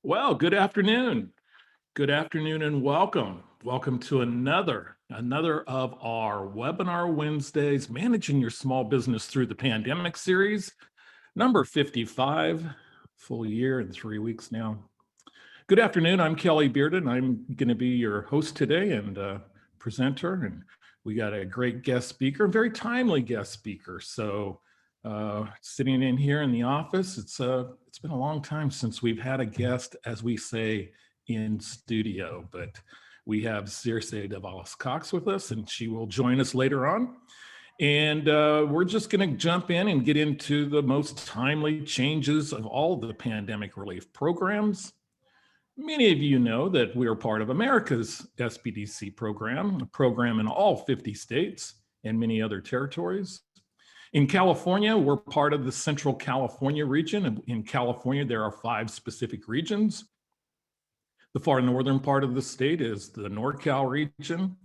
Well, good afternoon. Good afternoon and welcome. Welcome to another of our Webinar Wednesdays, Managing Your Small Business Through the Pandemic series, number 55, full year and 3 weeks now. Good afternoon. I'm Kelly Bearden. I'm going to be your host today and presenter, and we got a great guest speaker, a very timely guest speaker. So sitting in here in the office, it's been a long time since we've had a guest, as we say, in studio, but we have Circe Davalos Cox with us, and she will join us later on. And we're just going to jump in and get into the most timely changes of all the pandemic relief programs. Many of you know that we are part of America's SBDC program, a program in all 50 states and many other territories. In California, we're part of the Central California region. In California, there are 5 specific regions. The far northern part of the state is the NorCal region.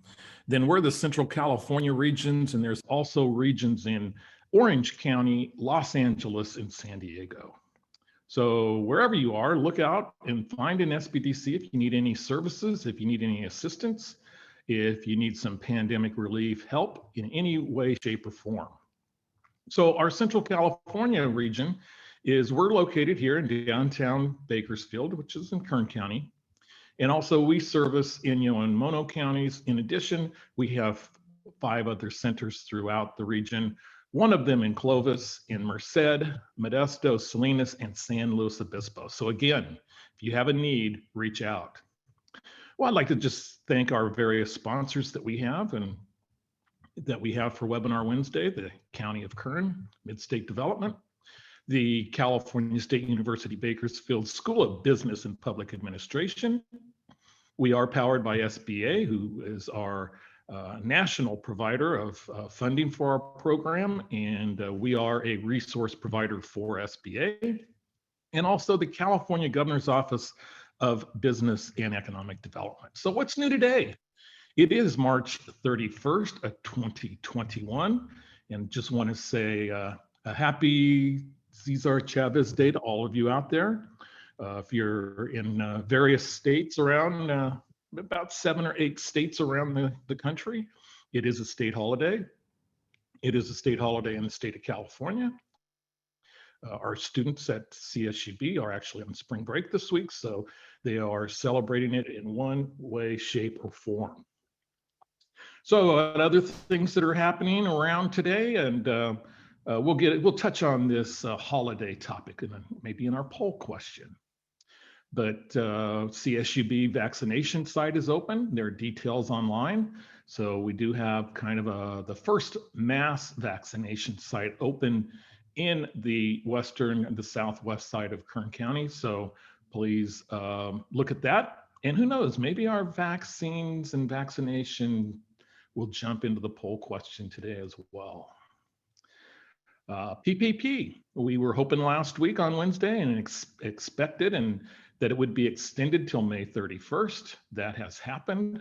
Then we're the Central California regions, and there's also regions in Orange County, Los Angeles, and San Diego. So wherever you are, look out and find an SBDC if you need any services, if you need any assistance, if you need some pandemic relief help in any way, shape, or form. So our Central California region we're located here in downtown Bakersfield, which is in Kern County. And also we service Inyo and Mono counties. In addition, we have 5 other centers throughout the region. One of them in Clovis, in Merced, Modesto, Salinas, and San Luis Obispo. So again, if you have a need, reach out. Well, I'd like to just thank our various sponsors that we have for Webinar Wednesday: the County of Kern, Mid-State Development, the California State University Bakersfield School of Business and Public Administration. We are powered by SBA, who is our national provider of funding for our program, and we are a resource provider for SBA, and also the California Governor's Office of Business and Economic Development. So what's new today? It is March 31st of 2021, and just want to say a happy Cesar Chavez Day to all of you out there. If you're in various states around, about 7 or 8 states around the country, it is a state holiday. It is a state holiday in the state of California. Our students at CSUB are actually on spring break this week, so they are celebrating it in one way, shape, or form. So other things that are happening around today, and we'll touch on this holiday topic maybe in our poll question. But CSUB vaccination site is open. There are details online. So we do have kind of the first mass vaccination site open in the southwest side of Kern County. So please look at that. And who knows, maybe our vaccines and vaccination will jump into the poll question today as well. PPP, we were hoping last week on Wednesday and expected that it would be extended till May 31st. That has happened.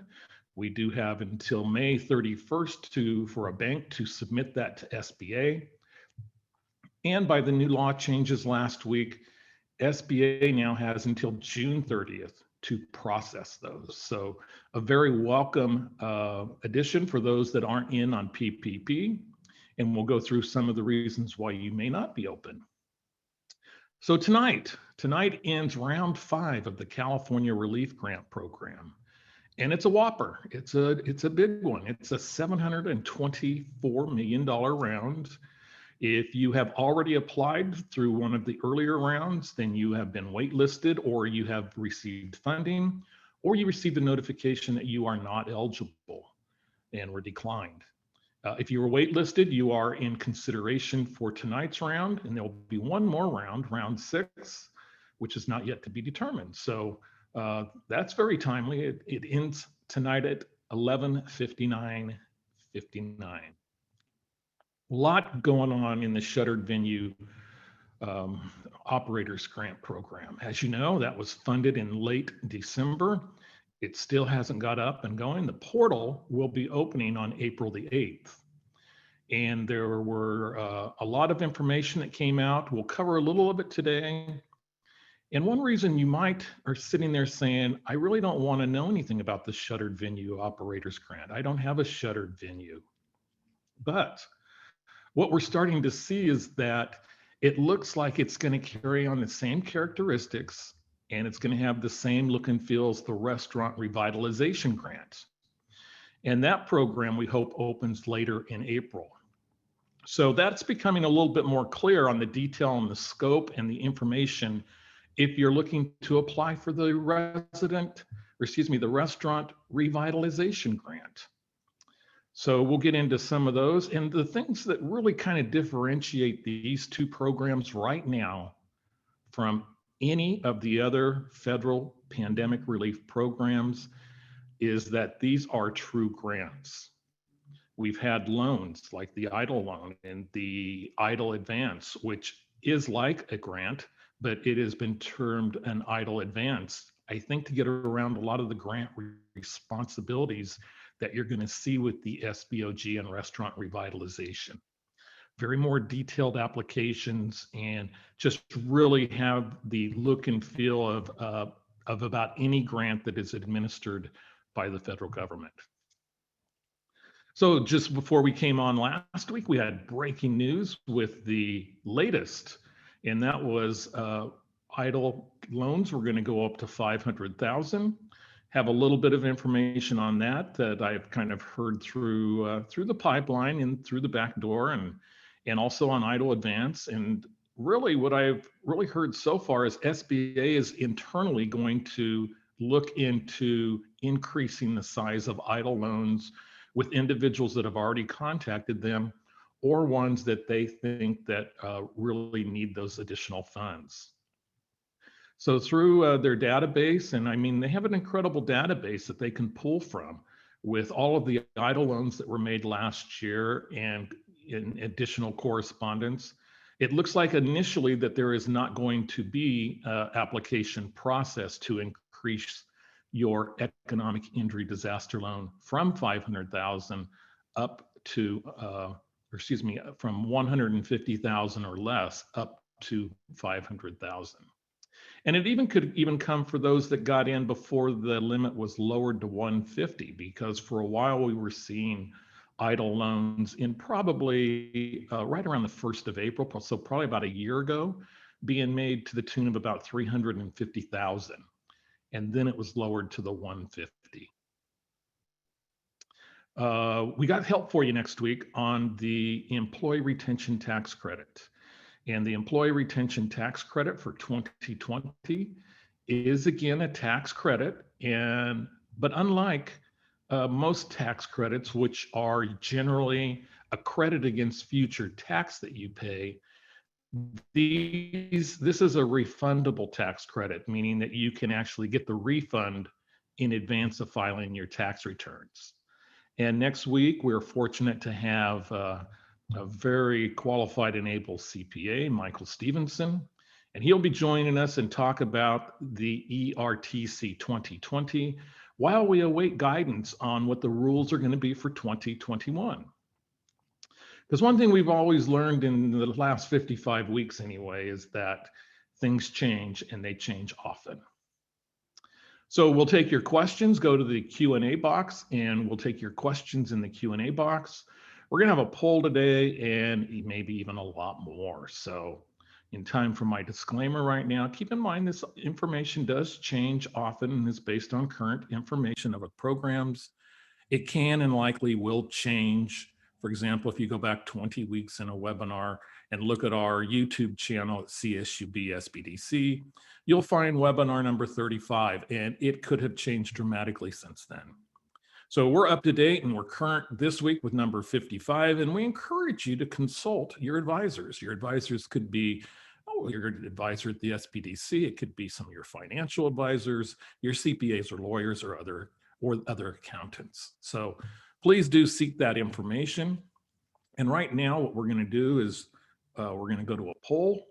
We do have until May 31st for a bank to submit that to SBA. And by the new law changes last week, SBA now has until June 30th to process those. So a very welcome addition for those that aren't in on PPP. And we'll go through some of the reasons why you may not be open. So tonight ends round 5 of the California Relief Grant Program. And it's a whopper. It's a big one. It's a $724 million round. If you have already applied through one of the earlier rounds, then you have been waitlisted, or you have received funding, or you received a notification that you are not eligible and were declined. If you were waitlisted, you are in consideration for tonight's round, and there will be one more round, round 6, which is not yet to be determined. So that's very timely. It ends tonight at 11:59:59. A lot going on in the shuttered venue operators grant program. As you know, that was funded in late December. It still hasn't got up and going. The portal will be opening on April the 8th. And there were a lot of information that came out. We'll cover a little of it today. And one reason you might are sitting there saying, I really don't want to know anything about the shuttered venue operators grant. I don't have a shuttered venue. But what we're starting to see is that it looks like it's going to carry on the same characteristics and it's going to have the same look and feel as the restaurant revitalization grant. And that program we hope opens later in April. So that's becoming a little bit more clear on the detail and the scope and the information if you're looking to apply for the the restaurant revitalization grant. So we'll get into some of those and the things that really kind of differentiate these two programs right now from any of the other federal pandemic relief programs is that these are true grants. We've had loans like the EIDL loan and the EIDL advance, which is like a grant, but it has been termed an EIDL advance, I think, to get around a lot of the grant responsibilities that you're going to see with the SBOG and restaurant revitalization. Very more detailed applications and just really have the look and feel of about any grant that is administered by the federal government. So just before we came on last week, we had breaking news with the latest, and that was EIDL loans were going to go up to 500,000. Have a little bit of information on that I've kind of heard through the pipeline and through the back door, and also on EIDL advance. And really, what I've really heard so far is SBA is internally going to look into increasing the size of EIDL loans with individuals that have already contacted them or ones that they think that really need those additional funds. So through their database, and I mean, they have an incredible database that they can pull from with all of the EIDL loans that were made last year and in additional correspondence. It looks like initially that there is not going to be an application process to increase your economic injury disaster loan from 500,000 up to, from 150,000 or less up to 500,000. And it even could even come for those that got in before the limit was lowered to 150, because for a while we were seeing EIDL loans in probably right around the 1st of April, so probably about a year ago, being made to the tune of about 350,000. And then it was lowered to the 150. We got help for you next week on the employee retention tax credit. And the employee retention tax credit for 2020 is again a tax credit, but unlike most tax credits, which are generally a credit against future tax that you pay, this is a refundable tax credit, meaning that you can actually get the refund in advance of filing your tax returns. And next week, we're fortunate to have a very qualified and able CPA, Michael Stevenson, and he'll be joining us and talk about the ERTC 2020 while we await guidance on what the rules are going to be for 2021. Because one thing we've always learned in the last 55 weeks anyway is that things change and they change often. So we'll take your questions, go to the Q&A box, and we'll take your questions in the Q&A box. We're going to have a poll today and maybe even a lot more. So in time for my disclaimer right now, keep in mind this information does change often and is based on current information of programs. It can and likely will change. For example, if you go back 20 weeks in a webinar and look at our YouTube channel at CSUB SBDC, you'll find webinar number 35, and it could have changed dramatically since then. So we're up to date and we're current this week with number 55, and we encourage you to consult your advisors. Your advisors could be your advisor at the SBDC. It could be some of your financial advisors, your CPAs or lawyers or other accountants. So please do seek that information. And right now, what we're going to do is we're going to go to a poll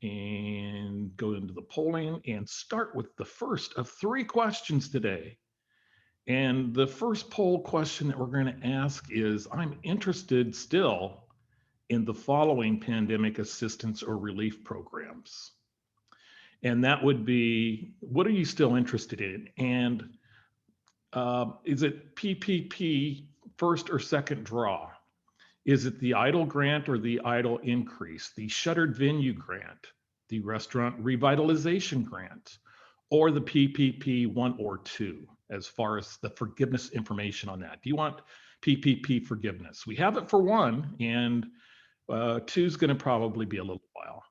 and go into the polling and start with the first of 3 questions today. And the first poll question that we're going to ask is, I'm interested still in the following pandemic assistance or relief programs. And that would be, what are you still interested in? And is it PPP first or second draw? Is it the EIDL grant or the EIDL increase, the shuttered venue grant, the restaurant revitalization grant, or the PPP 1 or 2, as far as the forgiveness information on that? Do you want PPP forgiveness? We have it for 1, and 2 is going to probably be a little while.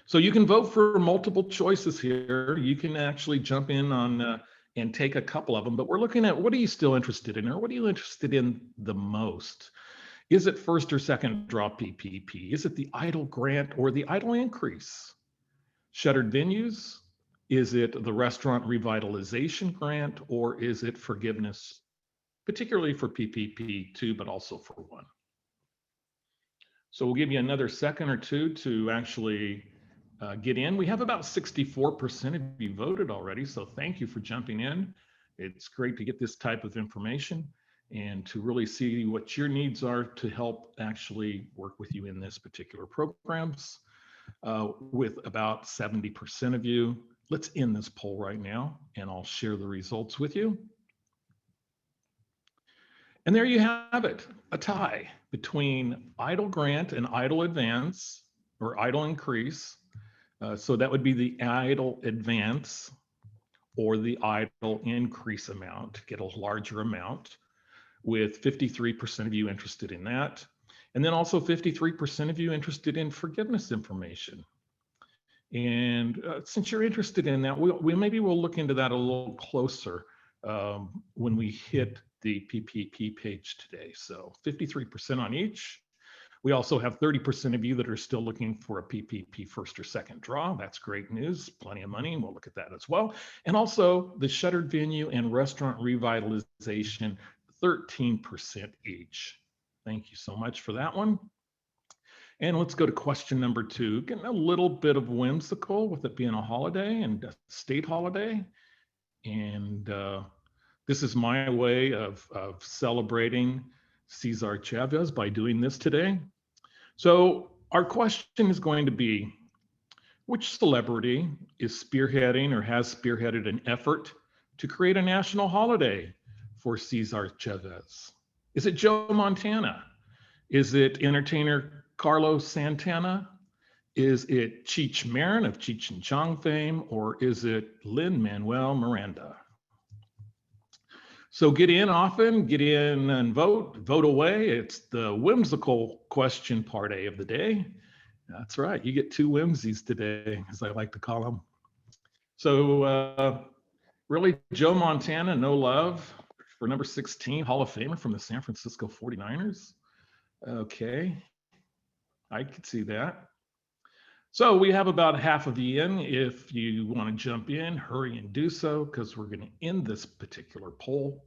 So you can vote for multiple choices here. You can actually jump in on and take a couple of them, but we're looking at, what are you still interested in, or what are you interested in the most? Is it first or second draw PPP? Is it the EIDL grant or the EIDL increase? Shuttered venues? Is it the restaurant revitalization grant, or is it forgiveness, particularly for PPP 2, but also for 1? So we'll give you another second or two to actually get in. We have about 64% of you voted already, so thank you for jumping in. It's great to get this type of information and to really see what your needs are to help actually work with you in this particular programs. With about 70% of you, let's end this poll right now, and I'll share the results with you. And there you have it, a tie between EIDL grant and EIDL advance, or EIDL increase. So that would be the EIDL advance or the EIDL increase amount, get a larger amount, with 53% of you interested in that. And then also 53% of you interested in forgiveness information. And since you're interested in that, maybe we'll look into that a little closer when we hit the PPP page today. So 53% on each. We also have 30% of you that are still looking for a PPP first or second draw. That's great news, plenty of money. We'll look at that as well. And also the shuttered venue and restaurant revitalization, 13% each. Thank you so much for that one. And let's go to question number 2, getting a little bit of whimsical with it being a holiday and a state holiday. And this is my way of celebrating Cesar Chavez by doing this today. So our question is going to be, which celebrity is spearheading or has spearheaded an effort to create a national holiday for Cesar Chavez? Is it Joe Montana? Is it entertainer Carlos Santana? Is it Cheech Marin of Cheech and Chong fame? Or is it Lin-Manuel Miranda? So get in often, get in and vote away. It's the whimsical question part A of the day. That's right, you get 2 whimsies today, as I like to call them. So really, Joe Montana, no love for number 16, Hall of Famer from the San Francisco 49ers. Okay, I could see that. So we have about half of you in. If you want to jump in, hurry and do so, because we're going to end this particular poll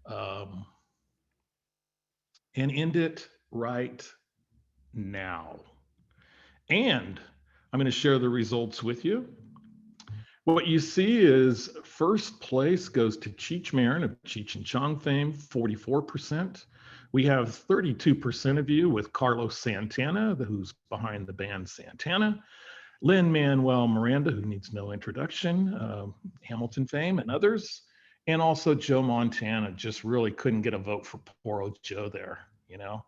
and end it right now. And I'm going to share the results with you. What you see is first place goes to Cheech Marin of Cheech and Chong fame, 44%. We have 32% of you with Carlos Santana, who's behind the band Santana, Lin-Manuel Miranda, who needs no introduction, Hamilton fame, and others, and also Joe Montana. Just really couldn't get a vote for poor old Joe there, you know.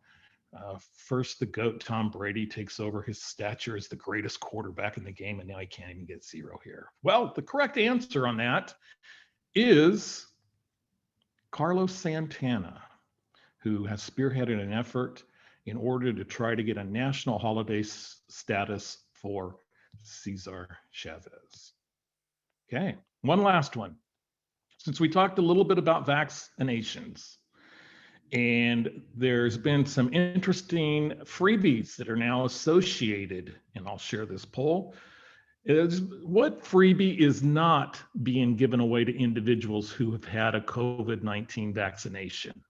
First, the GOAT Tom Brady takes over his stature as the greatest quarterback in the game, and now he can't even get 0 here. Well, the correct answer on that is Carlos Santana, who has spearheaded an effort in order to try to get a national holiday status for Cesar Chavez. Okay, one last one. Since we talked a little bit about vaccinations, and there's been some interesting freebies that are now associated, and I'll share this poll, is what freebie is not being given away to individuals who have had a COVID-19 vaccination?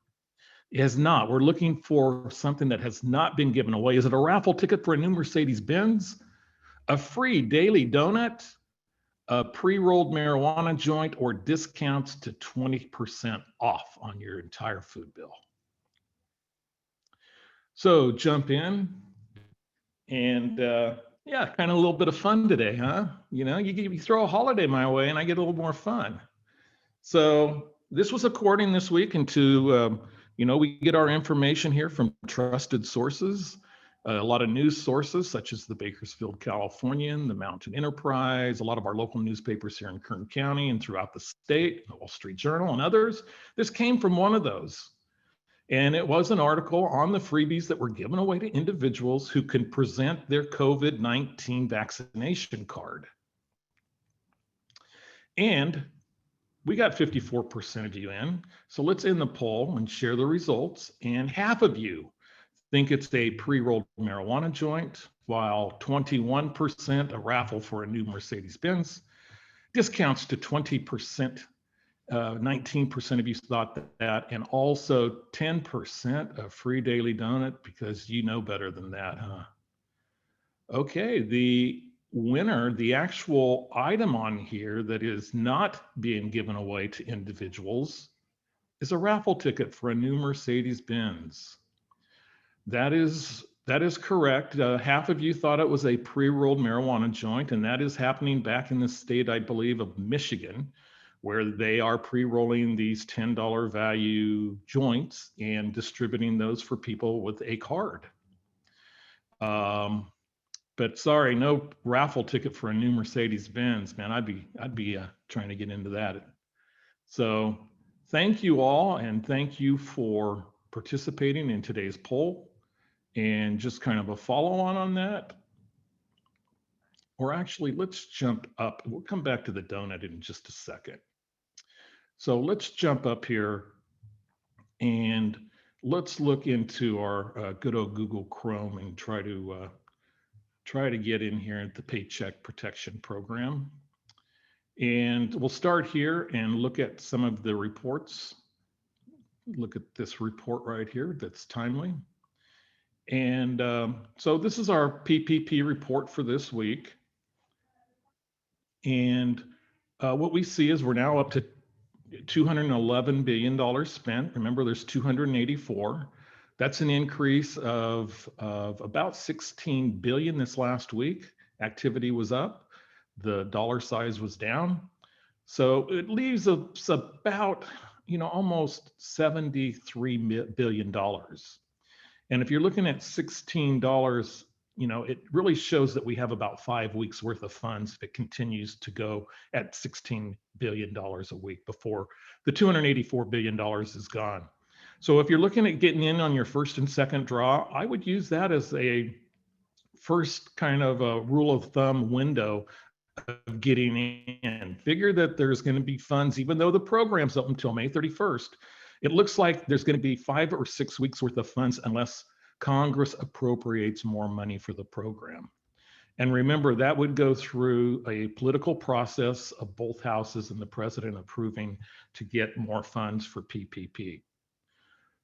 It has not. We're looking for something that has not been given away. Is it a raffle ticket for a new Mercedes-Benz? A free daily donut? A pre-rolled marijuana joint, or discounts to 20% off on your entire food bill? So jump in and Yeah, kind of a little bit of fun today, huh? You throw a holiday my way and I get a little more fun. So this was according this week into, we get our information here from trusted sources, a lot of news sources such as the Bakersfield Californian, the Mountain Enterprise, a lot of our local newspapers here in Kern County and throughout the state, the Wall Street Journal and others. This came from one of those. And it was an article on the freebies that were given away to individuals who can present their COVID-19 vaccination card. And we got 54% of you in. So let's end the poll and share the results. And half of you think it's a pre-rolled marijuana joint, while 21% a raffle for a new Mercedes-Benz. Discounts to 20%. 19% of you thought that, and also 10% a free daily donut, because you know better than that, huh? Okay, the winner, the actual item on here that is not being given away to individuals, is a raffle ticket for a new Mercedes-Benz. That is correct. Half of you thought it was a pre-rolled marijuana joint, and that is happening back in the state, I believe, of Michigan, where they are pre-rolling these $10 value joints and distributing those for people with a card. But sorry, no raffle ticket for a new Mercedes-Benz, man. I'd be trying to get into that. So thank you all, and thank you for participating in today's poll. And just kind of a follow-on on that, or actually, let's jump up. We'll come back to the donut in just a second. So let's jump up here and let's look into our good old Google Chrome and try to get in here at the Paycheck Protection Program. And we'll start here and look at some of the reports. Look at this report right here that's timely. And so this is our PPP report for this week. And what we see is we're now up to $211 billion spent. Remember, there's 284. That's an increase of about 16 billion this last week. Activity was up. The dollar size was down. So it leaves us about, almost $73 billion. And if you're looking at $16, it really shows that we have about 5 weeks worth of funds if it continues to go at $16 billion a week before the $284 billion is gone. So if you're looking at getting in on your first and second draw, I would use that as a first kind of a rule of thumb window of getting in. Figure that there's going to be funds, even though the program's up until May 31st. It looks like there's going to be 5 or 6 weeks worth of funds unless Congress appropriates more money for the program. And remember, that would go through a political process of both houses and the president approving to get more funds for PPP.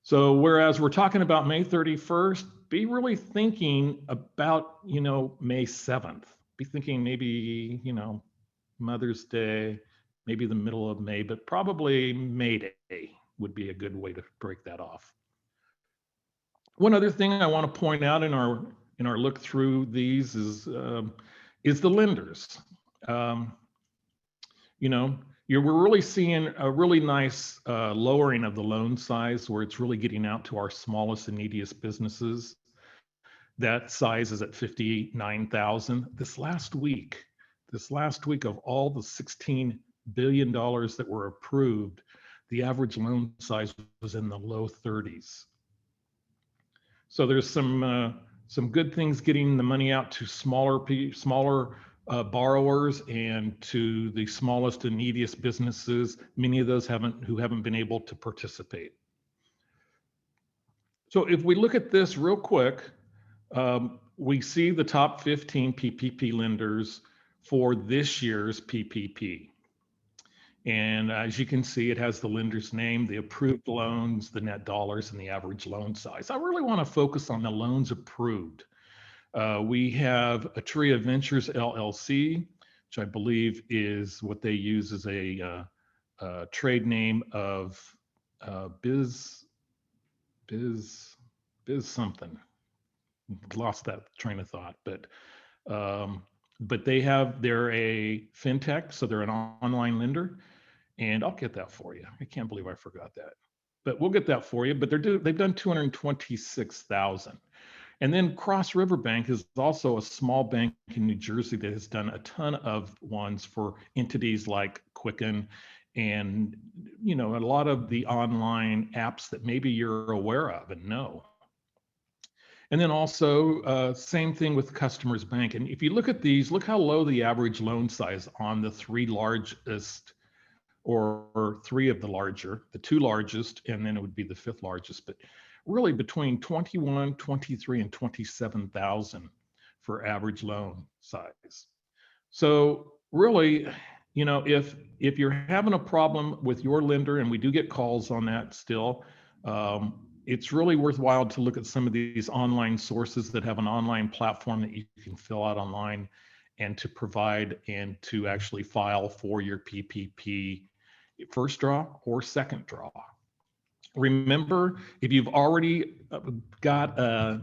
So whereas we're talking about May 31st, be really thinking about, May 7th. Be thinking maybe, Mother's Day, maybe the middle of May, but probably May Day would be a good way to break that off. One other thing I want to point out in our look through these is the lenders. We're really seeing a really nice lowering of the loan size, where it's really getting out to our smallest and neediest businesses. That size is at $59,000. This last week of all the $16 billion that were approved, the average loan size was in the low 30s. So there's some good things getting the money out to smaller borrowers and to the smallest and neediest businesses. Many of those who haven't been able to participate. So if we look at this real quick, we see the top 15 PPP lenders for this year's PPP. And as you can see, it has the lender's name, the approved loans, the net dollars, and the average loan size. I really want to focus on the loans approved. We have Atria Ventures LLC, which I believe is what they use as a trade name of biz something. Lost that train of thought, but But they're a fintech, so they're an online lender, and I'll get that for you. I can't believe I forgot that, but we'll get that for you. But they've done 226,000. And then Cross River Bank is also a small bank in New Jersey that has done a ton of ones for entities like Quicken and, a lot of the online apps that maybe you're aware of and know. And then also, same thing with Customers Bank. And if you look at these, look how low the average loan size on the three largest, or three of the larger, the two largest, and then it would be the fifth largest, but really between 21, 23, and 27,000 for average loan size. So really, if you're having a problem with your lender, and we do get calls on that still, it's really worthwhile to look at some of these online sources that have an online platform that you can fill out online and to provide and to actually file for your PPP first draw or second draw. Remember, if you've already got a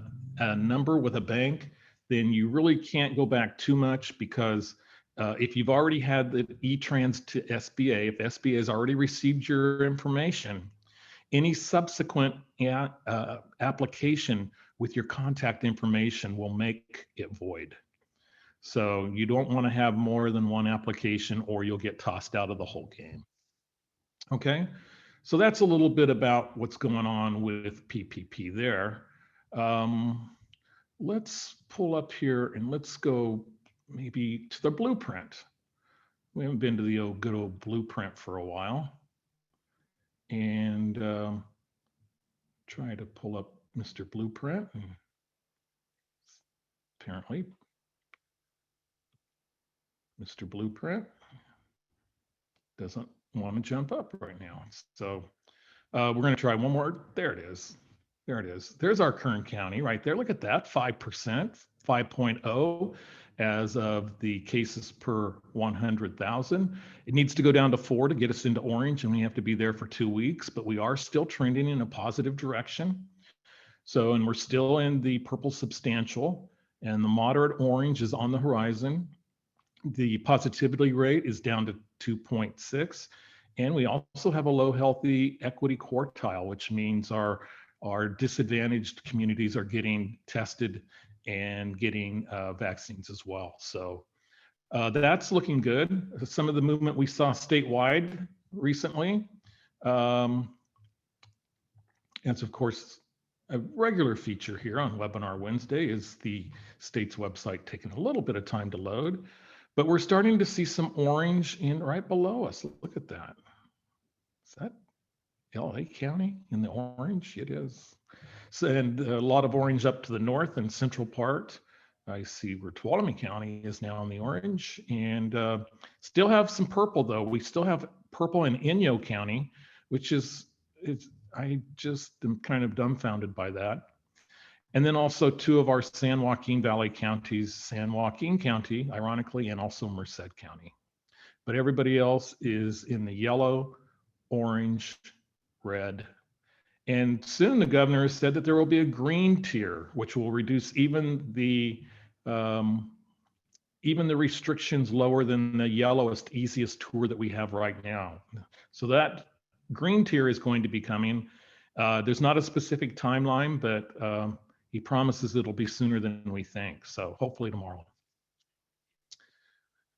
number with a bank, then you really can't go back too much, because if you've already had the e-trans to SBA, if SBA has already received your information, any subsequent application with your contact information will make it void. So you don't want to have more than one application, or you'll get tossed out of the whole game. Okay, so that's a little bit about what's going on with PPP there. Let's pull up here and let's go maybe to the blueprint. We haven't been to the good old blueprint for a while. And try to pull up Mr. Blueprint. And apparently, Mr. Blueprint doesn't want to jump up right now. So we're going to try one more. There it is. There it is. There's our Kern County right there. Look at that, 5%, 5.0 as of the cases per 100,000. It needs to go down to 4 to get us into orange, and we have to be there for 2 weeks, but we are still trending in a positive direction. So, and we're still in the purple substantial, and the moderate orange is on the horizon. The positivity rate is down to 2.6. And we also have a low healthy equity quartile, which means our disadvantaged communities are getting tested and getting vaccines as well. So that's looking good. Some of the movement we saw statewide recently, that's of course a regular feature here on Webinar Wednesday, is the state's website taking a little bit of time to load, but we're starting to see some orange in right below us. Look at that. Is that LA County in the orange? It is. So, and a lot of orange up to the north and central part. I see where Tuolumne County is now in the orange, and still have some purple though. We still have purple in Inyo County, which is I just am kind of dumbfounded by that. And then also 2 of our San Joaquin Valley counties, San Joaquin County, ironically, and also Merced County. But everybody else is in the yellow, orange, red. And soon the governor said that there will be a green tier, which will reduce even the restrictions lower than the yellowest, easiest tour that we have right now. So that green tier is going to be coming. There's not a specific timeline, but he promises it'll be sooner than we think. So hopefully tomorrow.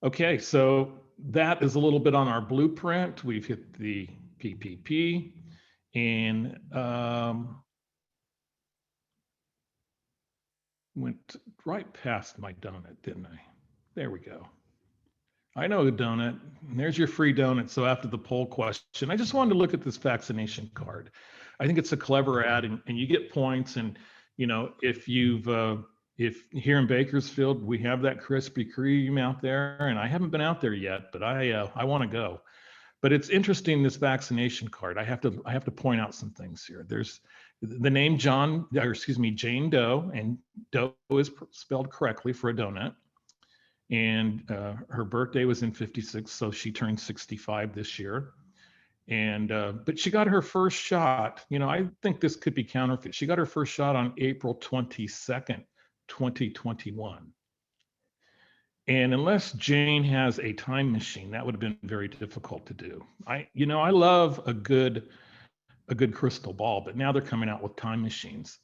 Okay, so that is a little bit on our blueprint. We've hit the PPP, and went right past my donut, didn't I? There we go. I know the donut. And there's your free donut. So after the poll question, I just wanted to look at this vaccination card. I think it's a clever ad, and you get points. And if here in Bakersfield, we have that Krispy Kreme out there, and I haven't been out there yet, but I want to go. But it's interesting, this vaccination card. I have to point out some things here. There's the name Jane Doe, and Doe is spelled correctly for a donut. And her birthday was in '56, so she turned 65 this year. And but she got her first shot. I think this could be counterfeit. She got her first shot on April 22nd, 2021. And unless Jane has a time machine, that would have been very difficult to do. I love a good crystal ball, but now they're coming out with time machines.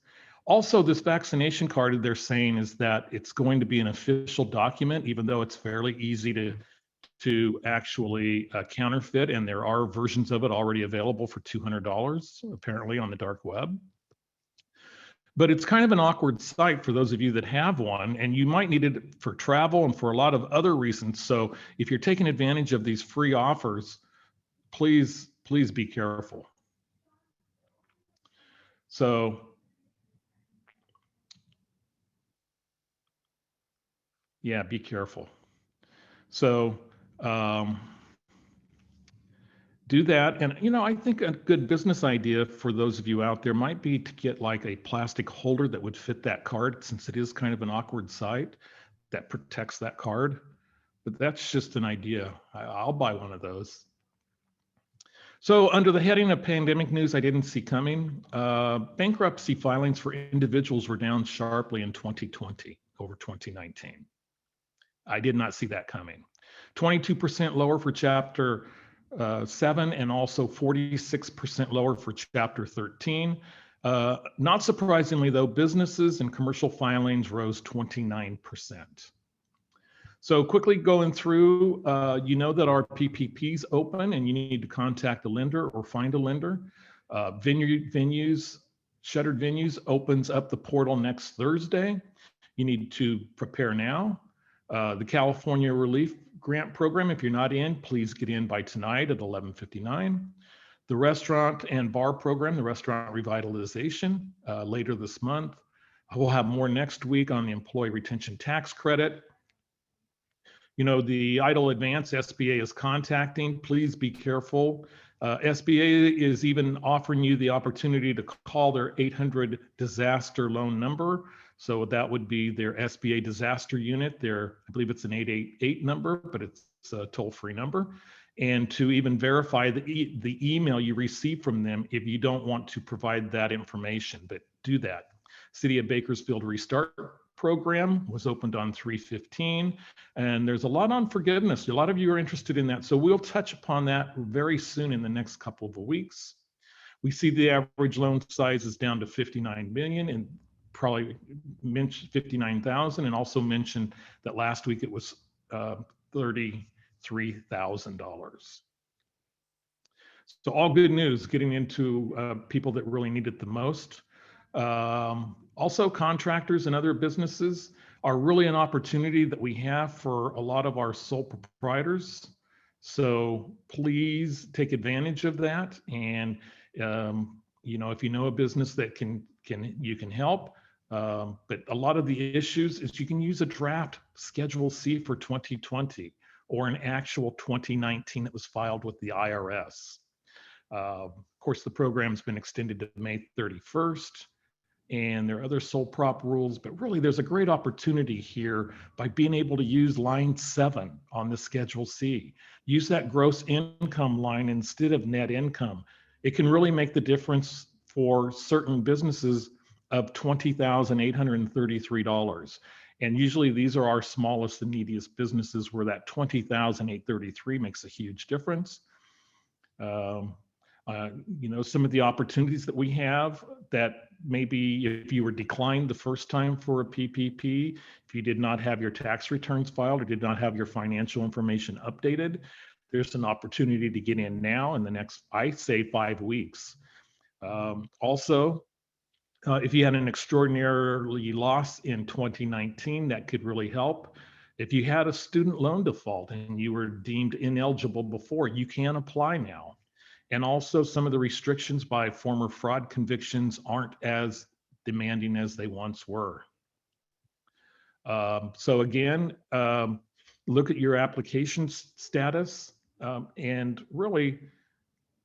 Also, this vaccination card they're saying is that it's going to be an official document, even though it's fairly easy to actually counterfeit, and there are versions of it already available for $200 apparently on the dark web. But it's kind of an awkward site for those of you that have one, and you might need it for travel and for a lot of other reasons. So if you're taking advantage of these free offers, please be careful. So yeah, be careful. So do that. And I think a good business idea for those of you out there might be to get like a plastic holder that would fit that card, since it is kind of an awkward site that protects that card. But that's just an idea. I'll buy one of those. So under the heading of pandemic news I didn't see coming, bankruptcy filings for individuals were down sharply in 2020 over 2019. I did not see that coming. 22% lower for Chapter 7 and also 46% lower for Chapter 13. Not surprisingly, though, businesses and commercial filings rose 29%. So quickly going through, you know that our PPP's open and you need to contact a lender or find a lender. Shuttered Venues opens up the portal next Thursday. You need to prepare now. The California Relief Grant Program, if you're not in, please get in by tonight at 11:59. The Restaurant and Bar Program, the Restaurant Revitalization, later this month. We'll have more next week on the Employee Retention Tax Credit. The Idle Advance SBA is contacting. Please be careful. SBA is even offering you the opportunity to call their 800 disaster loan number. So that would be their SBA disaster unit. I believe it's an 888 number, but it's a toll-free number. And to even verify the email you receive from them if you don't want to provide that information, but do that. City of Bakersfield Restart Program was opened on 3/15, and there's a lot on forgiveness. A lot of you are interested in that, so we'll touch upon that very soon in the next couple of weeks. We see the average loan size is down to 59 million, and probably mentioned 59,000, and also mentioned that last week it was $33,000. So all good news, getting into people that really need it the most. Also, contractors and other businesses are really an opportunity that we have for a lot of our sole proprietors. So please take advantage of that. And if you know a business that you can help. But a lot of the issues is you can use a draft Schedule C for 2020 or an actual 2019 that was filed with the IRS. Of course, the program's been extended to May 31st. And there are other sole prop rules, but really there's a great opportunity here by being able to use line 7 on the Schedule C. Use that gross income line instead of net income. It can really make the difference for certain businesses of $20,833. And usually these are our smallest and neediest businesses where that $20,833 makes a huge difference. Some of the opportunities that we have that maybe if you were declined the first time for a PPP, if you did not have your tax returns filed or did not have your financial information updated, there's an opportunity to get in now in the next, I say, 5 weeks. Also, if you had an extraordinary loss in 2019, that could really help. If you had a student loan default and you were deemed ineligible before, you can apply now. And also some of the restrictions by former fraud convictions aren't as demanding as they once were. So again, look at your application status, and really,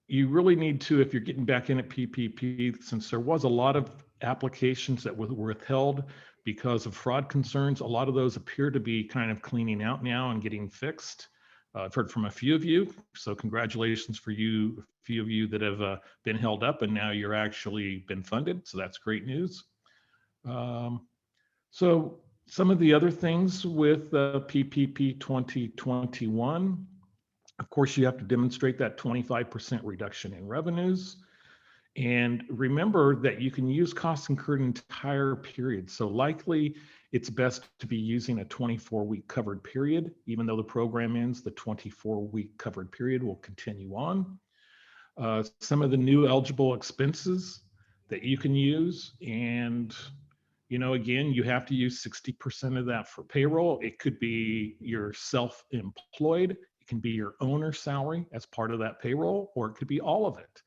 you really need to, if you're getting back in at PPP, since there was a lot of applications that were withheld because of fraud concerns, a lot of those appear to be kind of cleaning out now and getting fixed. I've heard from a few of you, so congratulations for you, a few of you that have been held up and now you're actually been funded, so that's great news. So Some of the other things with PPP 2021, of course, you have to demonstrate that 25% reduction in revenues. And remember that you can use costs incurred in entire periods. So likely it's best to be using a 24-week covered period. Even though the program ends, the 24-week covered period will continue on. Some of the new eligible expenses that you can use. And, again, you have to use 60% of that for payroll. It could be your self-employed. It can be your owner's salary as part of that payroll, or it could be all of it.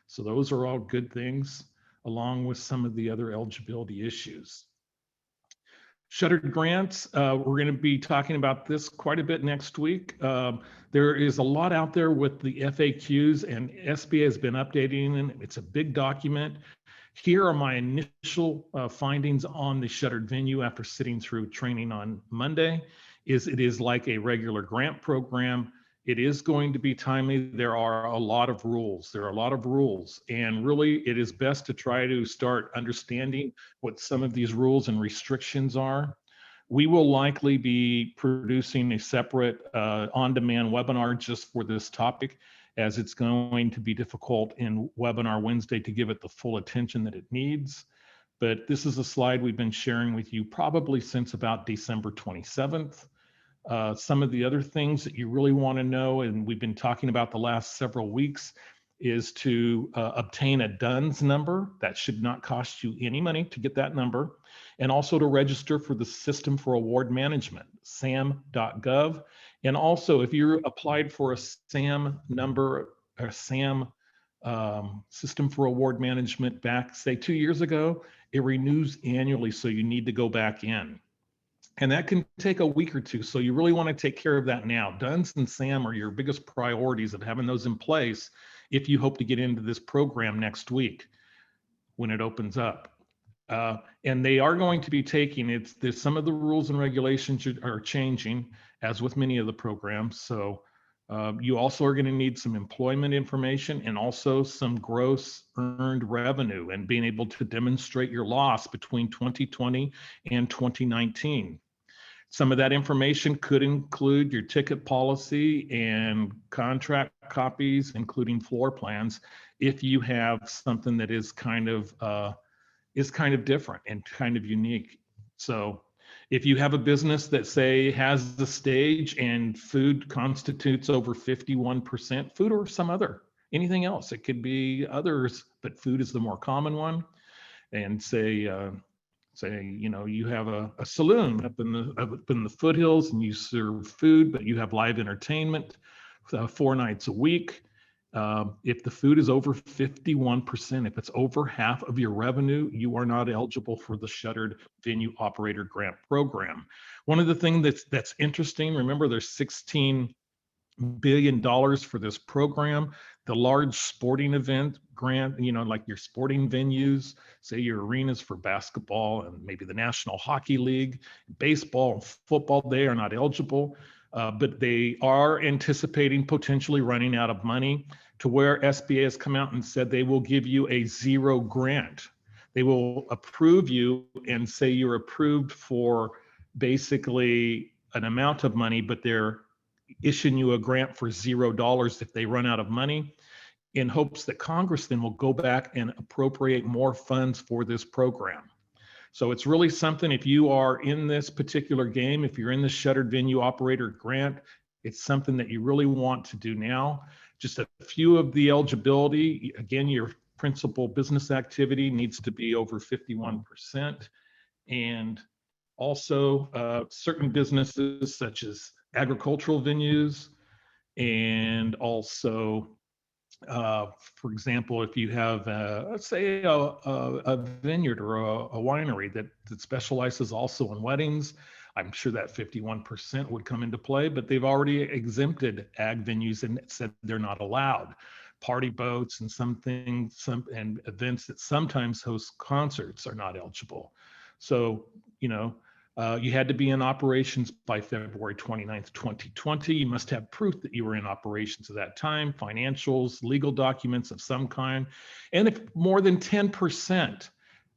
So those are all good things, along with some of the other eligibility issues. Shuttered grants, we're going to be talking about this quite a bit next week. There is a lot out there with the FAQs, and SBA has been updating, and it's a big document. Here are my initial findings on the shuttered venue after sitting through training on Monday. It is like a regular grant program. It is going to be timely. There are a lot of rules. And really it is best to try to start understanding what some of these rules and restrictions are. We will likely be producing a separate on-demand webinar just for this topic, as it's going to be difficult in Webinar Wednesday to give it the full attention that it needs. But this is a slide we've been sharing with you probably since about December 27th. Some of the other things that you really want to know, and we've been talking about the last several weeks, is to obtain a DUNS number. That should not cost you any money to get that number. And also to register for the System for Award Management, sam.gov. And also, if you're applied for a SAM number, or SAM System for Award Management back, say 2 years ago, it renews annually, so you need to go back in. And that can take a week or two. So you really want to take care of that now. DUNS and SAM are your biggest priorities of having those in place if you hope to get into this program next week when it opens up. And they are going to be taking some of the rules and regulations are changing, as with many of the programs. So you also are going to need some employment information and also some gross earned revenue and being able to demonstrate your loss between 2020 and 2019. Some of that information could include your ticket policy and contract copies, including floor plans, if you have something that is kind of different and kind of unique. So if you have a business that, say, has the stage and food constitutes over 51%, food or anything else, it could be others, but food is the more common one. And say you have a saloon up in the foothills and you serve food, but you have live entertainment 4 nights a week. If the food is over 51%, if it's over half of your revenue, you are not eligible for the Shuttered Venue Operator Grant Program. One of the things that's interesting, remember there's $16 billion for this program. The large sporting event grant, like your sporting venues, say your arenas for basketball and maybe the National Hockey League, baseball and football, they are not eligible. But they are anticipating potentially running out of money, to where SBA has come out and said they will give you a zero grant. They will approve you and say you're approved for basically an amount of money, but they're issuing you a grant for $0 if they run out of money, in hopes that Congress then will go back and appropriate more funds for this program. So it's really something, if you are in this particular game, if you're in the Shuttered Venue Operator Grant, it's something that you really want to do now. Just a few of the eligibility, again, your principal business activity needs to be over 51%. And also certain businesses such as agricultural venues, and also for example, if you have, let's say, a vineyard or a winery that specializes also in weddings, I'm sure that 51% would come into play, but they've already exempted ag venues and said they're not allowed. Party boats and some events that sometimes host concerts are not eligible. So, you had to be in operations by February 29th, 2020. You must have proof that you were in operations at that time, financials, legal documents of some kind. And if more than 10%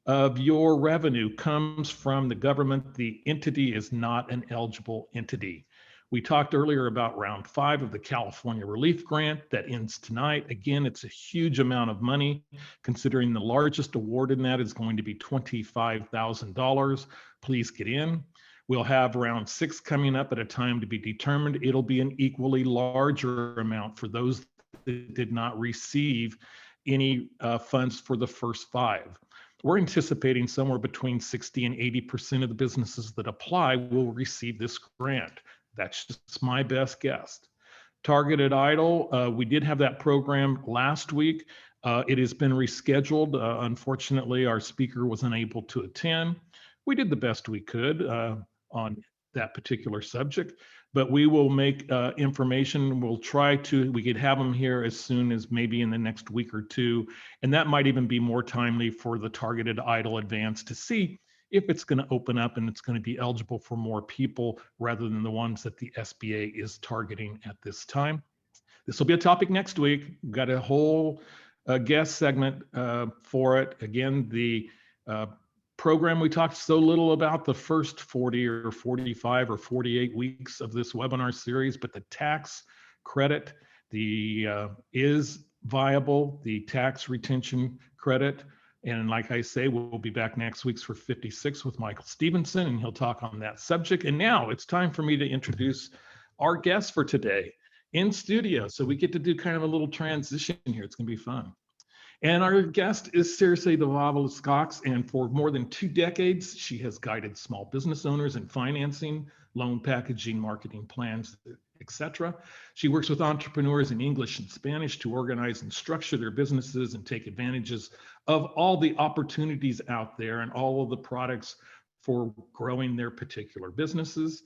of your revenue comes from the government, the entity is not an eligible entity. We talked earlier about round 5 of the California Relief Grant that ends tonight. Again, it's a huge amount of money, considering the largest award in that is going to be $25,000. Please get in. We'll have round 6 coming up at a time to be determined. It'll be an equally larger amount for those that did not receive any funds for the first 5. We're anticipating somewhere between 60 and 80% of the businesses that apply will receive this grant. That's just my best guess. Targeted Idle, we did have that program last week. It has been rescheduled. Unfortunately, our speaker was unable to attend. We did the best we could on that particular subject, but we will make information. We'll try to, we could have them here as soon as maybe in the next week or 2. And that might even be more timely for the Targeted Idle Advance to see if it's going to open up and it's going to be eligible for more people rather than the ones that the SBA is targeting at this time. This will be a topic next week. We've got a whole guest segment for it. Again, the program, we talked so little about the first 40 or 45 or 48 weeks of this webinar series, but the tax credit is viable, the tax retention credit. And like I say, we'll be back next week for 56 with Michael Stevenson, and he'll talk on that subject. And now it's time for me to introduce our guest for today in studio. So we get to do kind of a little transition here. It's going to be fun. And our guest is Circe Davalos Cox, and for more than 2 decades, she has guided small business owners in financing, loan packaging, marketing plans, etc. She works with entrepreneurs in English and Spanish to organize and structure their businesses and take advantages of all the opportunities out there and all of the products for growing their particular businesses.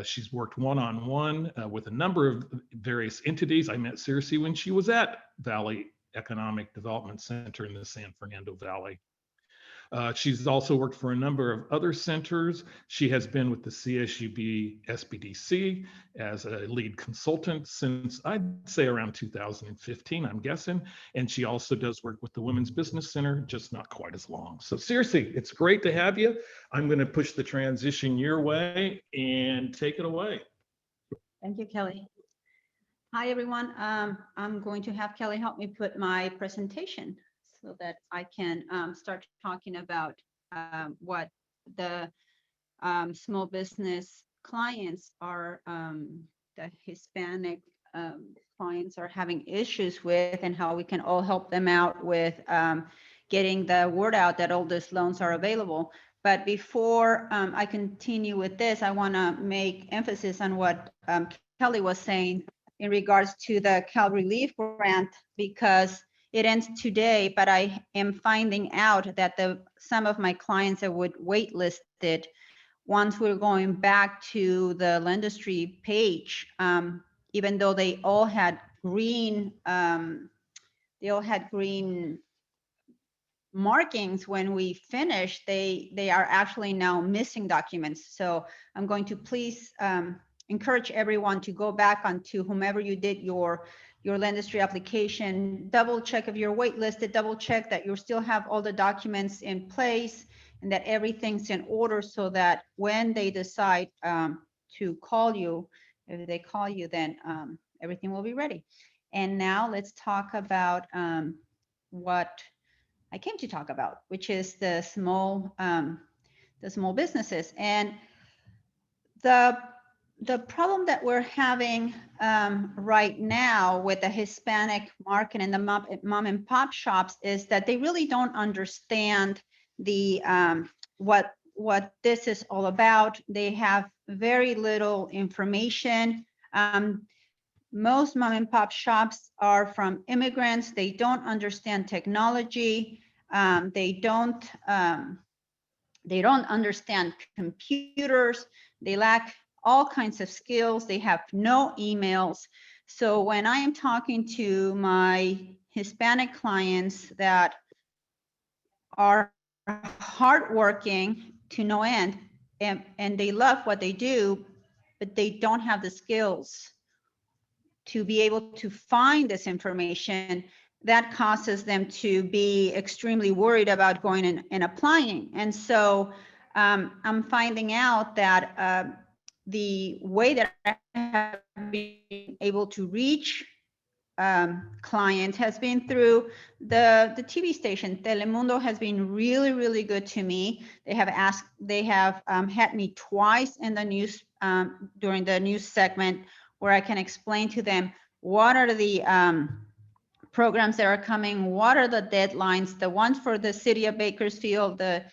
She's worked one-on-one with a number of various entities. I met Circe when she was at Valley Economic Development Center in the San Fernando Valley. She's also worked for a number of other centers. She has been with the CSUB SBDC as a lead consultant since I'd say around 2015, I'm guessing. And she also does work with the Women's Business Center, just not quite as long. So Circe, it's great to have you. I'm going to push the transition your way and take it away. Thank you, Kelly. Hi, everyone. I'm going to have Kelly help me put my presentation so that I can start talking about what the small business clients are, the Hispanic clients are having issues with, and how we can all help them out with getting the word out that all these loans are available. But before I continue with this, I want to make emphasis on what Kelly was saying in regards to the Cal Relief Grant, because it ends today, but I am finding out that some of my clients that would waitlisted, once we're going back to the Lendistry page, even though they all had green, markings when we finished, they are actually now missing documents. So I'm going to please encourage everyone to go back onto whomever you did your Lendistry application, double check if you're waitlisted, double check that you still have all the documents in place and that everything's in order, so that when they decide to call you, if they call you, then everything will be ready. And now let's talk about what I came to talk about, which is the small businesses. And the problem that we're having right now with the Hispanic market and the mom and pop shops is that they really don't understand the what this is all about. They have very little information. Most mom and pop shops are from immigrants. They don't understand technology. They don't understand computers. They lack all kinds of skills. They have no emails. So when I am talking to my Hispanic clients that are hardworking to no end, and they love what they do, but they don't have the skills to be able to find this information, that causes them to be extremely worried about going and applying. And so I'm finding out that the way that I have been able to reach clients has been through the TV station. Telemundo has been really, really good to me. They have had me twice in the news during the news segment where I can explain to them what are the programs that are coming, what are the deadlines, the ones for the city of Bakersfield, the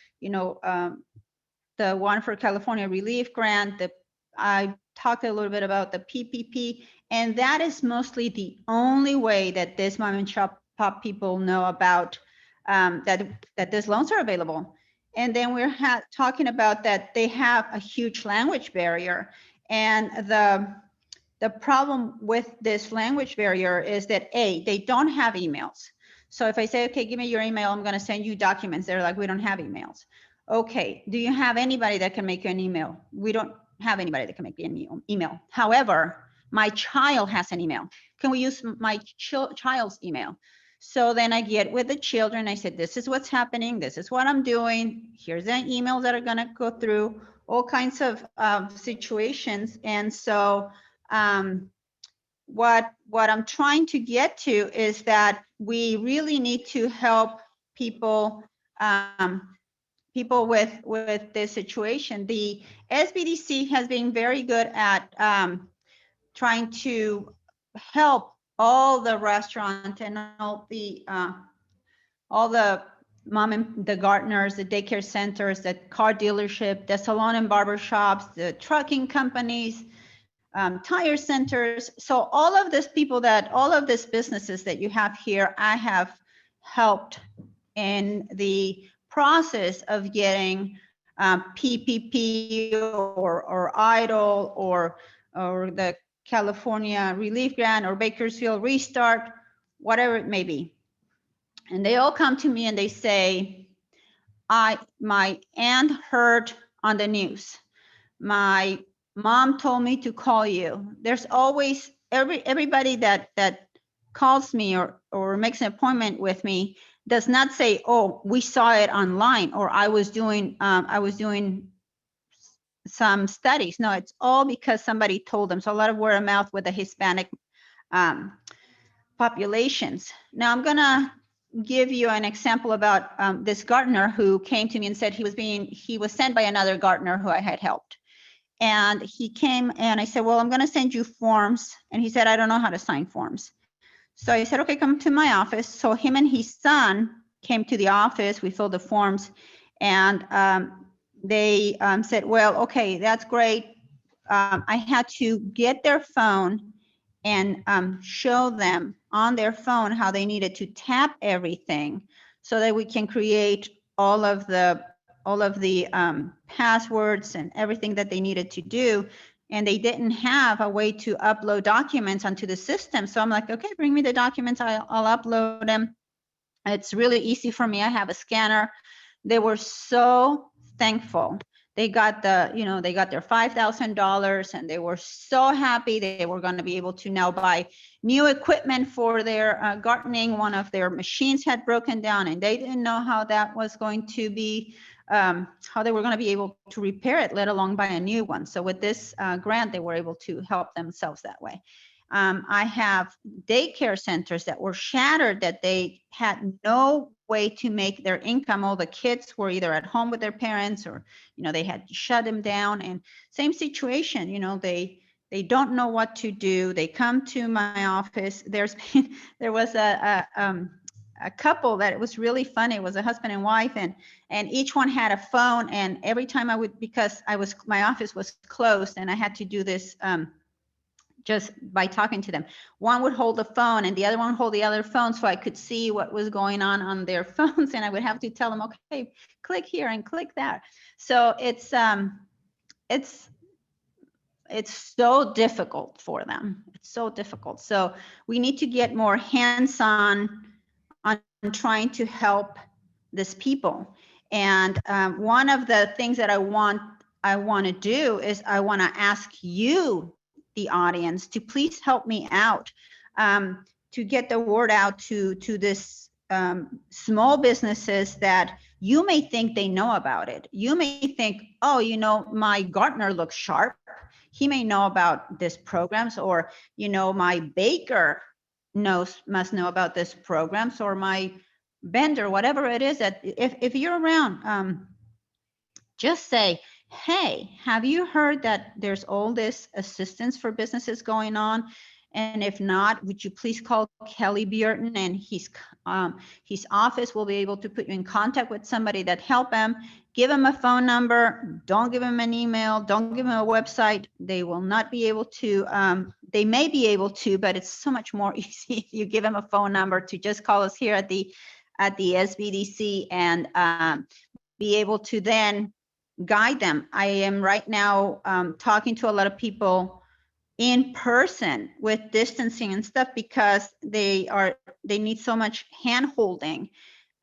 one for California Relief Grant, I talked a little bit about the PPP, and that is mostly the only way that this mom and pop people know about that these loans are available. And then we're talking about that they have a huge language barrier, and the problem with this language barrier is that they don't have emails. So if I say, okay, give me your email, I'm going to send you documents. They're like, we don't have emails. Okay, do you have anybody that can make you an email? We don't have anybody that can make you an email. However, my child has an email. Can we use my child's email? So then I get with the children. I said, this is what's happening. This is what I'm doing. Here's the emails that are going to go through all kinds of situations. And so what I'm trying to get to is that we really need to help people with this situation. The SBDC has been very good at trying to help all the restaurant and all the the gardeners, the daycare centers, the car dealership, the salon and barber shops, the trucking companies, tire centers. So all of these businesses that you have here, I have helped in the process of getting PPP or EIDL or the California Relief Grant or Bakersfield Restart, whatever it may be. And they all come to me and they say, my aunt heard on the news. My mom told me to call you. There's always everybody that calls me or makes an appointment with me does not say, oh, we saw it online, or I was doing some studies. No, it's all because somebody told them. So a lot of word of mouth with the Hispanic populations. Now I'm gonna give you an example about this gardener who came to me and said he was sent by another gardener who I had helped. And he came and I said, well, I'm gonna send you forms. And he said, I don't know how to sign forms. So I said, okay, come to my office. So him and his son came to the office. We filled the forms, and they said, well, okay, that's great. I had to get their phone and show them on their phone how they needed to tap everything so that we can create all of the passwords and everything that they needed to do. And they didn't have a way to upload documents onto the system. So I'm like, okay, bring me the documents. I'll upload them. It's really easy for me. I have a scanner. They were so thankful. They got their $5,000 and they were so happy. They were going to be able to now buy new equipment for their gardening. One of their machines had broken down and they didn't know how that was going to be, how they were going to be able to repair it, let alone buy a new one. So with this grant, they were able to help themselves that way. I have daycare centers that were shattered, that they had no way to make their income. All the kids were either at home with their parents or, they had to shut them down. And same situation, they don't know what to do. They come to my office. There was a couple that it was really funny. It was a husband and wife, and each one had a phone. And every time because my office was closed and I had to do this just by talking to them, one would hold the phone and the other one would hold the other phone so I could see what was going on their phones, and I would have to tell them, okay, click here and click that. So it's so difficult for them. It's so difficult. So we need to get more hands-on on trying to help these people. And one of the things that I want to do is I want to ask you, the audience, to please help me out get the word out to this small businesses that you may think they know about it. You may think, oh, you know, my gardener looks sharp. He may know about these programs, or, you know, my baker must know about this programs, or my vendor, whatever it is. That if you're around, just say, hey, have you heard that there's all this assistance for businesses going on? And if not, would you please call Kelly Bearden, and his office will be able to put you in contact with somebody that help him. Give him a phone number. Don't give him an email. Don't give him a website. They will not be able to. They may be able to, but it's so much more easy if you give him a phone number to just call us here at the SBDC and be able to then guide them. I am right now talking to a lot of people in person with distancing and stuff, because they need so much hand holding.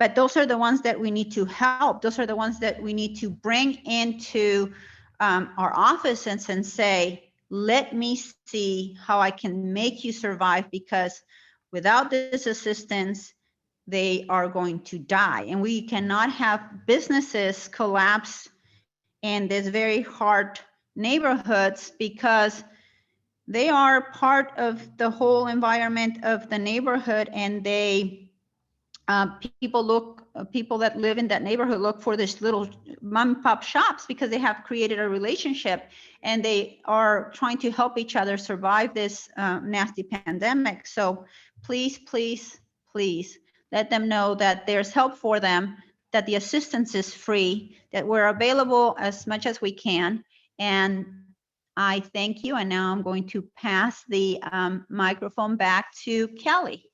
But those are the ones that we need to help. Those are the ones that we need to bring into our offices and say, let me see how I can make you survive, because without this assistance, they are going to die. And we cannot have businesses collapse in these very hard neighborhoods, because they are part of the whole environment of the neighborhood, and they people that live in that neighborhood look for this little mom and pop shops, because they have created a relationship and they are trying to help each other survive this nasty pandemic. So please, please, please let them know that there's help for them, that the assistance is free, that we're available as much as we can. And I thank you. And now I'm going to pass the microphone back to Kelly.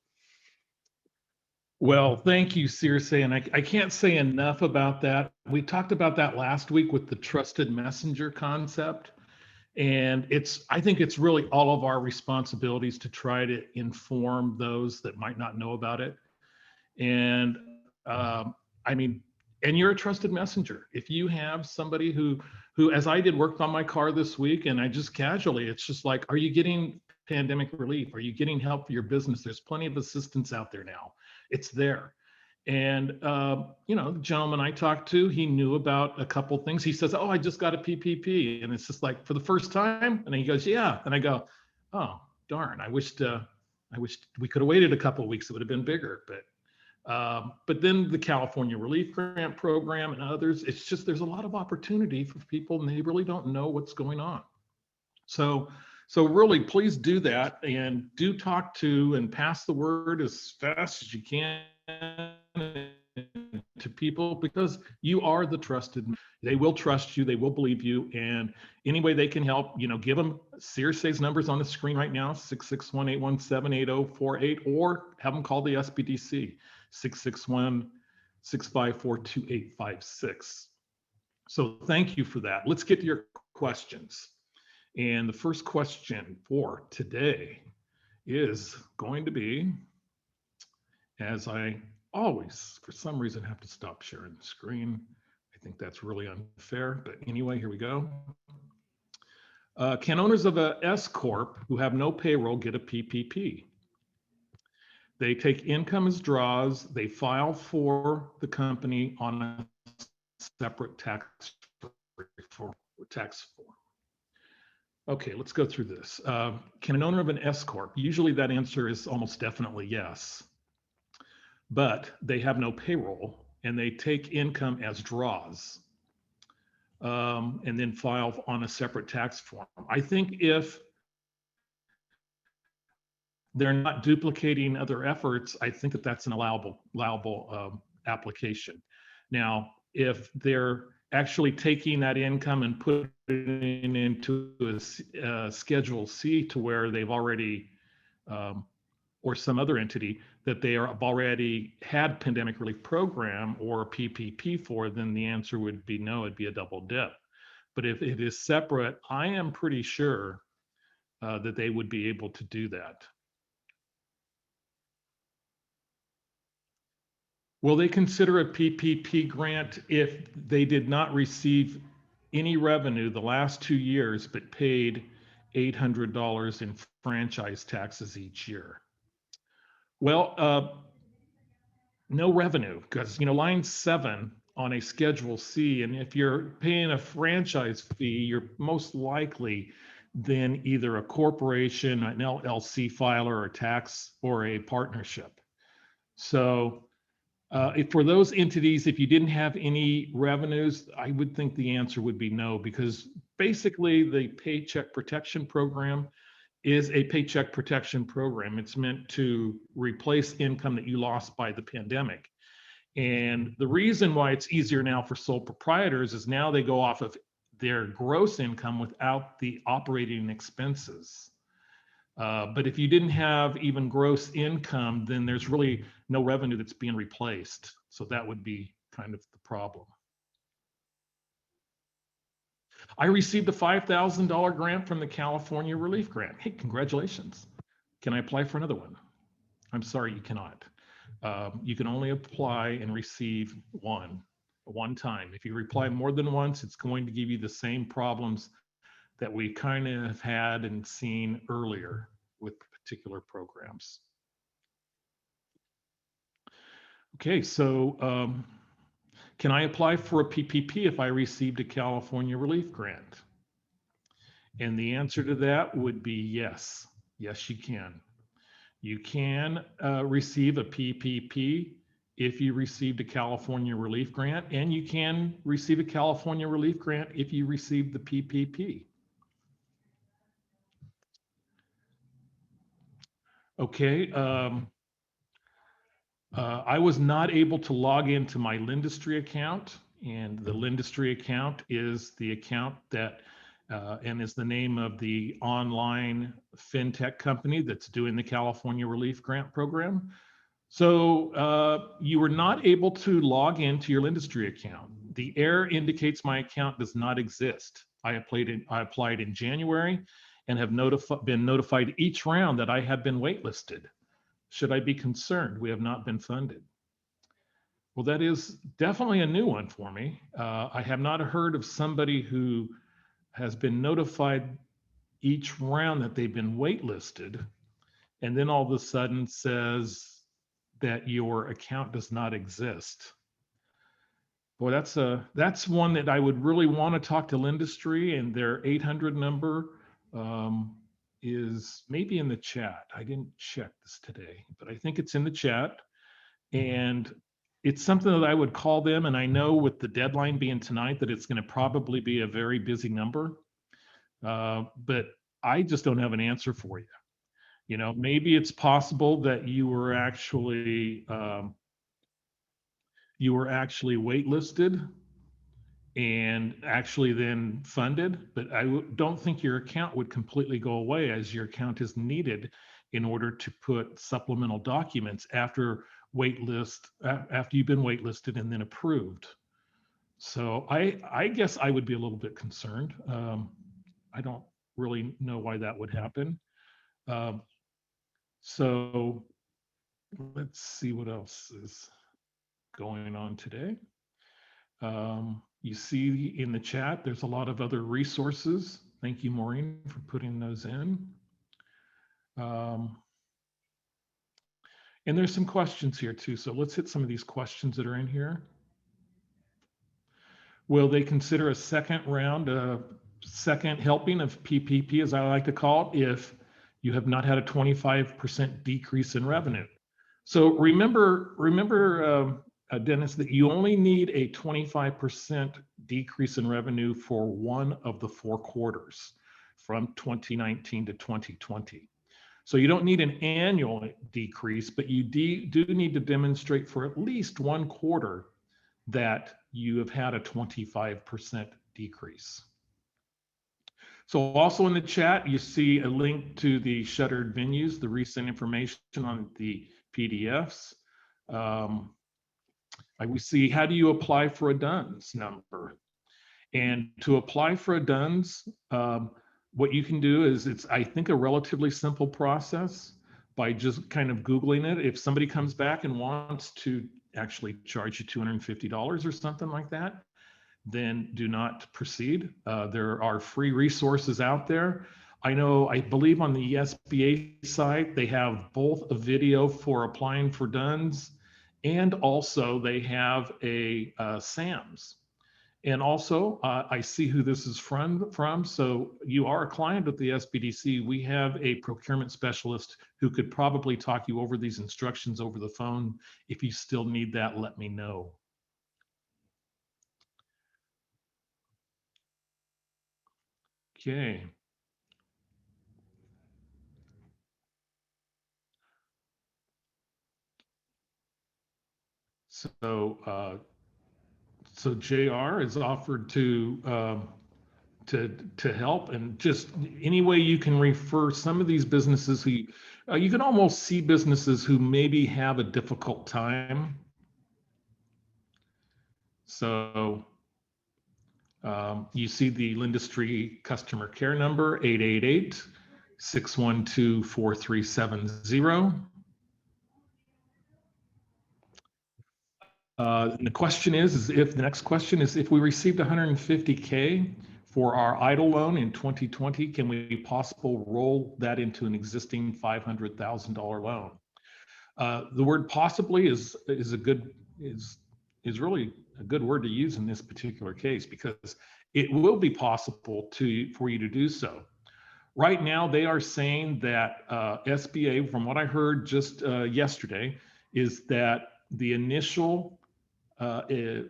Well, thank you, Circe. And I can't say enough about that. We talked about that last week with the trusted messenger concept. And I think it's really all of our responsibilities to try to inform those that might not know about it. And I mean, and you're a trusted messenger. If you have somebody who, as I did, worked on my car this week, and I just casually, it's just like, are you getting pandemic relief? Are you getting help for your business? There's plenty of assistance out there now. It's there. And, you know, the gentleman I talked to, he knew about a couple things. He says, oh, I just got a PPP. And it's just like, for the first time? And he goes, yeah. And I go, oh, darn, I wished we could have waited a couple of weeks. It would have been bigger. But then the California Relief Grant Program and others, it's just, there's a lot of opportunity for people, and they really don't know what's going on. So really, please do that, and do talk to and pass the word as fast as you can to people, because you are the trusted. They will trust you, they will believe you, and any way they can help, you know, give them Circe's numbers on the screen right now, 661-817-8048, or have them call the SBDC, 661-654-2856. So thank you for that. Let's get to your questions. And the first question for today is going to be, as I always, for some reason, have to stop sharing the screen. I think that's really unfair, but anyway, here we go. Can owners of a S Corp who have no payroll get a PPP? They take income as draws. They file for the company on a separate tax form. Okay, let's go through this. Can an owner of an S Corp? Usually that answer is almost definitely yes. But they have no payroll and they take income as draws, and then file on a separate tax form. I think if they're not duplicating other efforts, I think that that's an allowable application. Now, if they're actually taking that income and putting it into a Schedule C, to where they've already, or some other entity that they have already had pandemic relief program or PPP for, then the answer would be no, it'd be a double dip. But if it is separate, I am pretty sure that they would be able to do that. Will they consider a PPP grant if they did not receive any revenue the last 2 years, but paid $800 in franchise taxes each year? Well, no revenue, because line 7 on a Schedule C, and if you're paying a franchise fee, you're most likely then either a corporation, an LLC filer, or a tax, or a partnership. So for those entities, if you didn't have any revenues, I would think the answer would be no, because basically the Paycheck Protection Program is a paycheck protection program. It's meant to replace income that you lost by the pandemic. And the reason why it's easier now for sole proprietors is now they go off of their gross income without the operating expenses. But if you didn't have even gross income, then there's really no revenue that's being replaced. So that would be kind of the problem. I received a $5,000 grant from the California Relief Grant. Hey, congratulations. Can I apply for another one? I'm sorry, you cannot. You can only apply and receive one time. If you apply more than once, it's going to give you the same problems that we kind of had and seen earlier with particular programs. Okay, so can I apply for a PPP if I received a California Relief Grant? And the answer to that would be yes. Yes, you can. You can receive a PPP if you received a California Relief Grant, and you can receive a California Relief Grant if you received the PPP. Okay. I was not able to log into my Lindustry account, and the Lindustry account is the account that and is the name of the online fintech company that's doing the California Relief Grant Program. So you were not able to log into your Lindustry account. The error indicates my account does not exist. I applied in January and have been notified each round that I have been waitlisted. Should I be concerned? We have not been funded. Well, that is definitely a new one for me. I have not heard of somebody who has been notified each round that they've been waitlisted, and then all of a sudden says that your account does not exist. Boy, that's one that I would really want to talk to Lindustry, and their 800 number is maybe in the chat. I didn't check this today, but I think it's in the chat. And it's something that I would call them. And I know with the deadline being tonight that it's going to probably be a very busy number. But I just don't have an answer for you. Maybe it's possible that you were actually waitlisted and actually then funded, but I don't think your account would completely go away, as your account is needed in order to put supplemental documents after you've been waitlisted and then approved. So I guess I would be a little bit concerned. I don't really know why that would happen. So let's see what else is going on today. You see in the chat, there's a lot of other resources. Thank you, Maureen, for putting those in. And there's some questions here too. So let's hit some of these questions that are in here. Will they consider a second round, a second helping of PPP, as I like to call it, if you have not had a 25% decrease in revenue? So remember, Dennis, that you only need a 25% decrease in revenue for one of the 4 quarters from 2019 to 2020. So you don't need an annual decrease, but you do need to demonstrate for at least 1 quarter that you have had a 25% decrease. So also in the chat, you see a link to the shuttered venues, the recent information on the PDFs. We see, how do you apply for a DUNS number? And to apply for a DUNS, what you can do is, it's, I think, a relatively simple process by just kind of Googling it. If somebody comes back and wants to actually charge you $250 or something like that, then do not proceed. There are free resources out there. I believe on the SBA site, they have both a video for applying for DUNS and also they have a SAMS. And also, I see who this is from. So you are a client of the SBDC. We have a procurement specialist who could probably talk you over these instructions over the phone. If you still need that, let me know. Okay. So, so JR is offered to help, and just any way you can refer some of these businesses who you can almost see businesses who maybe have a difficult time. So you see the Lindustry customer care number 888-612-4370. And the question is if the next question is if we received 150K for our EIDL loan in 2020, can we possibly roll that into an existing $500,000 loan? The word possibly is really a good word to use in this particular case because it will be possible for you to do so. Right now, they are saying that SBA, from what I heard just yesterday, is that the initial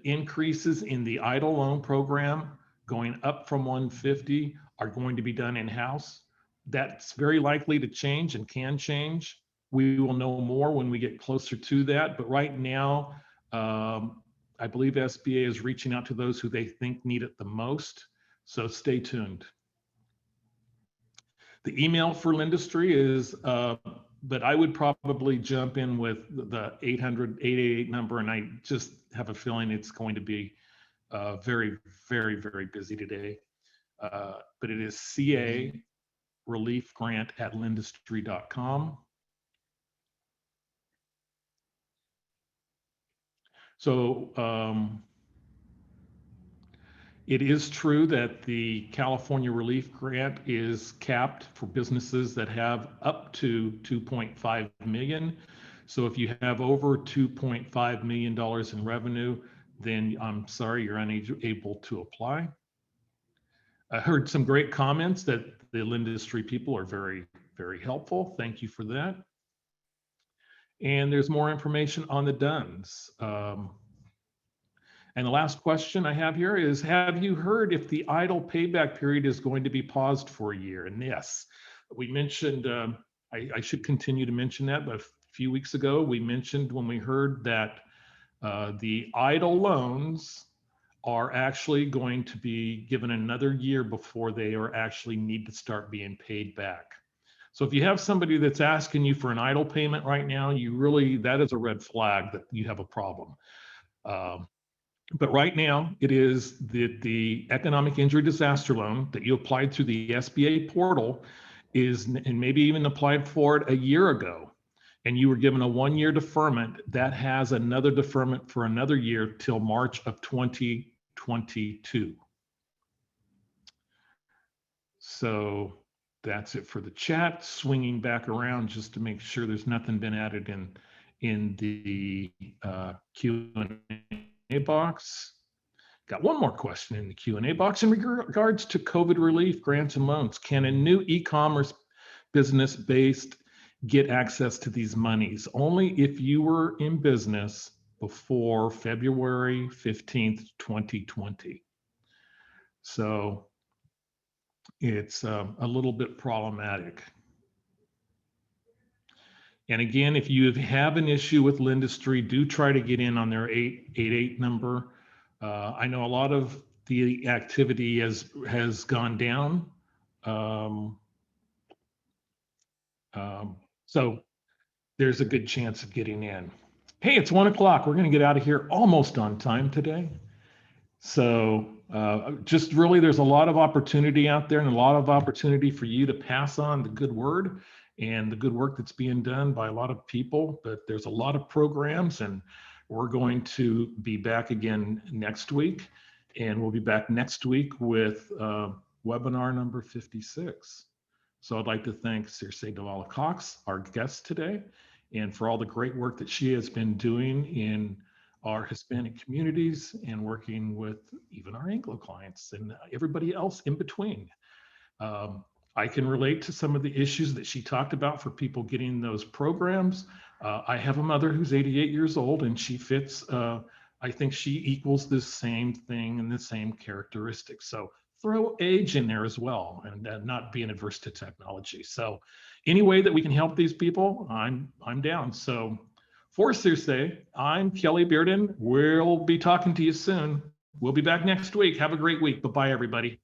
increases in the EIDL loan program going up from 150 are going to be done in-house. That's very likely to change and can change. We will know more when we get closer to that. But right now, I believe SBA is reaching out to those who they think need it the most. So stay tuned. The email for Lindustry is, but I would probably jump in with the 800-888 number, and I just have a feeling it's going to be very, very, very busy today. But it is CA Relief Grant at lindustry.com. So it is true that the California Relief Grant is capped for businesses that have up to 2.5 million. So if you have over $2.5 million in revenue, then I'm sorry, you're unable to apply. I heard some great comments that the Lindustry people are very, very helpful. Thank you for that. And there's more information on the DUNS. And the last question I have here is, have you heard if the EIDL payback period is going to be paused for a year? And yes, we mentioned, I should continue to mention that, but a few weeks ago, we mentioned when we heard that the EIDL loans are actually going to be given another year before they are actually need to start being paid back. So if you have somebody that's asking you for an EIDL payment right now, that is a red flag that you have a problem. But right now, it is the economic injury disaster loan that you applied through the SBA portal and maybe even applied for it a year ago, and you were given a 1-year deferment that has another deferment for another year till March of 2022. So that's it for the chat. Swinging back around just to make sure there's nothing been added in the Q&A box. Got one more question in the Q&A box in regards to COVID relief grants and loans. Can a new e-commerce business based get access to these monies? Only if you were in business before February 15th, 2020. So it's a little bit problematic. And again, if you have an issue with Lindustry, do try to get in on their 888 number. I know a lot of the activity has gone down. So there's a good chance of getting in. Hey, it's 1 o'clock. We're going to get out of here almost on time today. So just really, there's a lot of opportunity out there and a lot of opportunity for you to pass on the good word and the good work that's being done by a lot of people. But there's a lot of programs, and we're going to be back again next week. And we'll be back next week with webinar number 56. So I'd like to thank Circe Davalos Cox, our guest today, and for all the great work that she has been doing in our Hispanic communities and working with even our Anglo clients and everybody else in between. I can relate to some of the issues that she talked about for people getting those programs. I have a mother who's 88 years old, and she fits, I think she equals the same thing and the same characteristics. So throw age in there as well, and not being adverse to technology. So any way that we can help these people, I'm down. So for Circe, I'm Kelly Bearden. We'll be talking to you soon. We'll be back next week. Have a great week. Bye-bye, everybody.